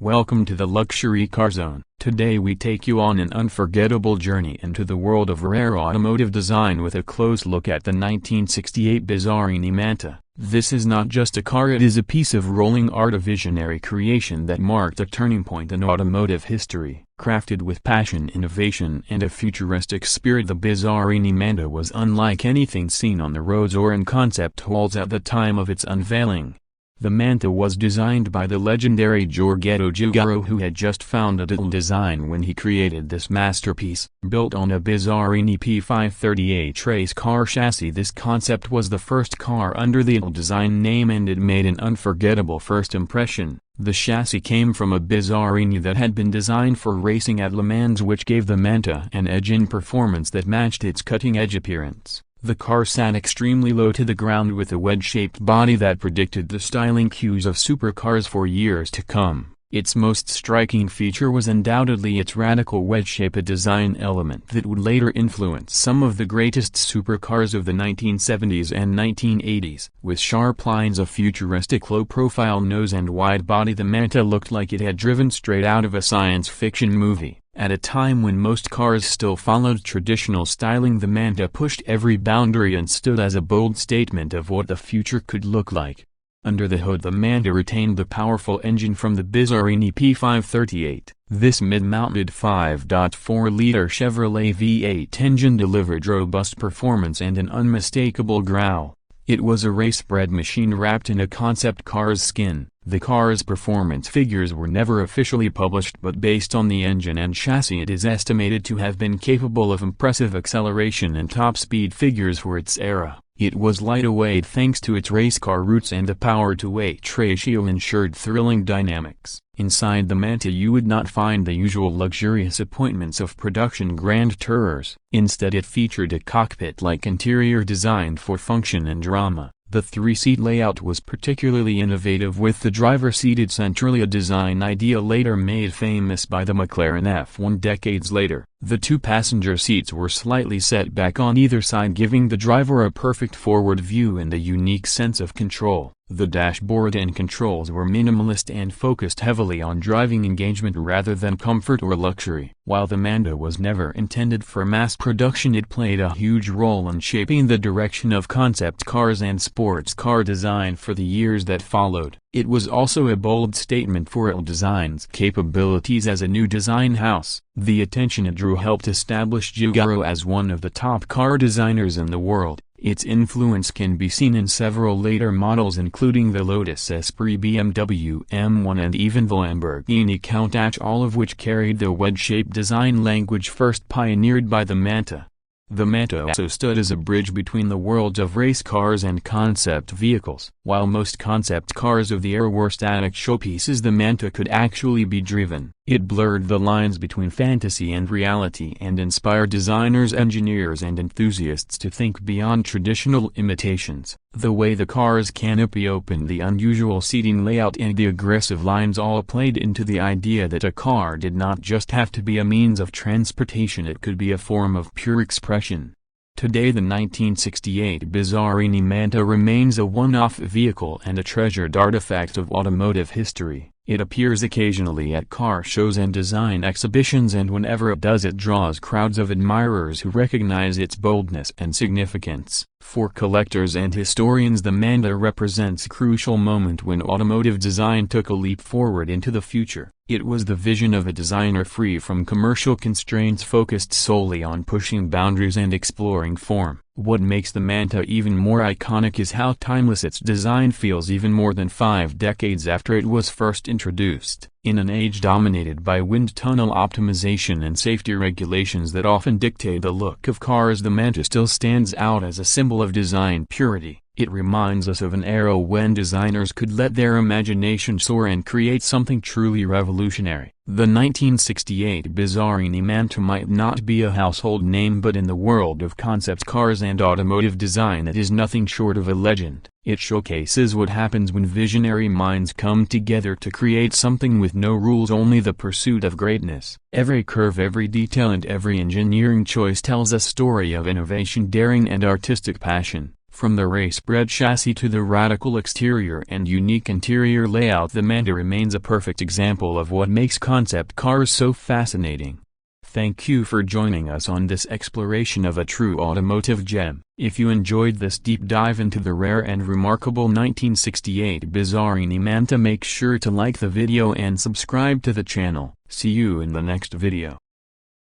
Welcome to the Luxury Car Zone. Today we take you on an unforgettable journey into the world of rare automotive design with a close look at the 1968 Bizzarrini Manta. This is not just a car, it is a piece of rolling art, a visionary creation that marked a turning point in automotive history. Crafted with passion, innovation and a futuristic spirit, the Bizzarrini Manta was unlike anything seen on the roads or in concept halls at the time of its unveiling. The Manta was designed by the legendary Giorgetto Giugiaro, who had just founded Ital Design when he created this masterpiece. Built on a Bizzarrini P538 race car chassis, this concept was the first car under the Ital Design name, and it made an unforgettable first impression. The chassis came from a Bizzarrini that had been designed for racing at Le Mans, which gave the Manta an edge in performance that matched its cutting-edge appearance. The car sat extremely low to the ground with a wedge-shaped body that predicted the styling cues of supercars for years to come. Its most striking feature was undoubtedly its radical wedge-shape, a design element that would later influence some of the greatest supercars of the 1970s and 1980s. With sharp lines, a futuristic low-profile nose and wide body, the Manta looked like it had driven straight out of a science fiction movie. At a time when most cars still followed traditional styling, the Manta pushed every boundary and stood as a bold statement of what the future could look like. Under the hood, the Manta retained the powerful engine from the Bizzarrini P538. This mid-mounted 5.4-liter Chevrolet V8 engine delivered robust performance and an unmistakable growl. It was a race-bred machine wrapped in a concept car's skin. The car's performance figures were never officially published, but based on the engine and chassis, it is estimated to have been capable of impressive acceleration and top-speed figures for its era. It was lightweight thanks to its race car roots, and the power-to-weight ratio ensured thrilling dynamics. Inside the Manta you would not find the usual luxurious appointments of production grand tourers. Instead, it featured a cockpit-like interior designed for function and drama. The three-seat layout was particularly innovative, with the driver seated centrally, a design idea later made famous by the McLaren F1 decades later. The two passenger seats were slightly set back on either side, giving the driver a perfect forward view and a unique sense of control. The dashboard and controls were minimalist and focused heavily on driving engagement rather than comfort or luxury. While the Manta was never intended for mass production, it played a huge role in shaping the direction of concept cars and sports car design for the years that followed. It was also a bold statement for Ital Design's capabilities as a new design house. The attention it drew helped establish Giugiaro as one of the top car designers in the world. Its influence can be seen in several later models, including the Lotus Esprit, BMW M1 and even the Lamborghini Countach, all of which carried the wedge-shaped design language first pioneered by the Manta. The Manta also stood as a bridge between the worlds of race cars and concept vehicles. While most concept cars of the era were static showpieces, the Manta could actually be driven. It blurred the lines between fantasy and reality and inspired designers, engineers and enthusiasts to think beyond traditional imitations. The way the car's canopy opened, the unusual seating layout and the aggressive lines all played into the idea that a car did not just have to be a means of transportation, it could be a form of pure expression. Today the 1968 Bizzarrini Manta remains a one-off vehicle and a treasured artifact of automotive history. It appears occasionally at car shows and design exhibitions, and whenever it does, it draws crowds of admirers who recognize its boldness and significance. For collectors and historians, the Manta represents a crucial moment when automotive design took a leap forward into the future. It was the vision of a designer free from commercial constraints, focused solely on pushing boundaries and exploring form. What makes the Manta even more iconic is how timeless its design feels even more than 5 decades after it was first introduced. In an age dominated by wind tunnel optimization and safety regulations that often dictate the look of cars, the Manta still stands out as a symbol of design purity. It reminds us of an era when designers could let their imagination soar and create something truly revolutionary. The 1968 Bizzarrini Manta might not be a household name, but in the world of concept cars and automotive design it is nothing short of a legend. It showcases what happens when visionary minds come together to create something with no rules, only the pursuit of greatness. Every curve, every detail and every engineering choice tells a story of innovation, daring and artistic passion. From the race-bred chassis to the radical exterior and unique interior layout, the Manta remains a perfect example of what makes concept cars so fascinating. Thank you for joining us on this exploration of a true automotive gem. If you enjoyed this deep dive into the rare and remarkable 1968 Bizzarrini Manta, make sure to like the video and subscribe to the channel. See you in the next video.